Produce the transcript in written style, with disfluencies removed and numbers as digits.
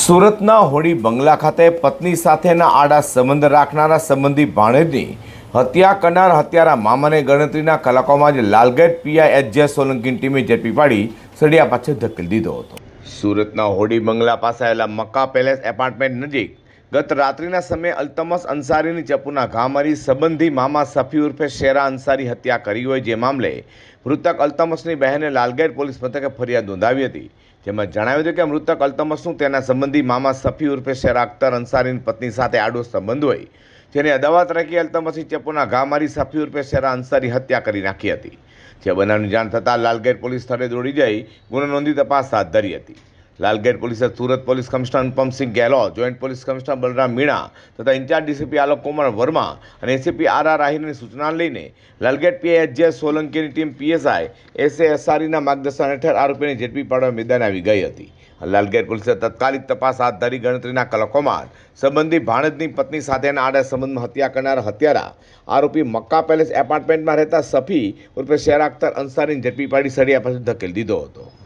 સુરતના હોડી બંગલા ખાતે પત્ની સાથેના આડા સંબંધ રાખનારા સંબંધી ભાણેજની હત્યા કરનાર હત્યારા મામાને ગણતરીના કલાકોમાં જ લાલગેટ પીઆઈ એચ.જે. સોલંકીની ટીમે ઝડપી પાડી સળિયા પાછળ ધકેલી દીધો હતો. સુરતના હોડી બંગલા પાસે આવેલા મક્કા પેલેસ એપાર્ટમેન્ટ નજીક ગત રાત્રિના સમયે અલ્તમસ અંસારીની ચપ્પુના ઘા મારી સંબંધી મામા સફી ઉર્ફે શેરા અંસારી હત્યા કરી હોય, જે મામલે મૃતક અલ્તમસની બહેને લાલગેટ પોલીસ મથકે ફરિયાદ નોંધાવી હતી. જેમાં જણાવ્યું હતું કે મૃતક અલ્તમસનું તેના સંબંધી મામા સફી ઉર્ફે શેરા અખ્તર અંસારીની પત્ની સાથે આડો સંબંધ હોય, જેની અદાવત રાખી અલ્તમસની ચપ્પુના ઘા મારી સફી ઉર્ફે શેરા અંસારી હત્યા કરી નાખી હતી. જે બનાવની જાણ થતાં લાલગેટ પોલીસ સ્થળે દોડી જઈ ગુનો નોંધી તપાસ હાથ ધરી હતી. લાલગેટ પોલીસે Surat police commissioner Anupamsinh Gehlot, joint police commissioner Balram Meena તથા ઇન્ચાર્જ ડીસીપી આલોક કુમાર વર્મા અને એસીપી આર.આર. આહિરની સૂચના લઈને લાલગેટ પીઆઈ એચ.જે. સોલંકીની ટીમ પીએસઆઈ એસ.એ. અંસારીના માર્ગદર્શન હેઠળ આરોપીને ઝડપી પાડવા મેદાને આવી ગઈ હતી. લાલગેટ પોલીસે તાત્કાલિક તપાસ હાથ ધરી ગણતરીના કલાકોમાં સંબંધી ભાણેજની પત્ની સાથેના આડા સંબંધમાં હત્યા કરનાર હત્યારા આરોપી મક્કા પેલેસ એપાર્ટમેન્ટમાં રહેતા સફી ઉર્ફે શેરા અખ્તર અંસારીને ઝડપી પાડી સળિયા પાછળ ધકેલી દીધો હતો.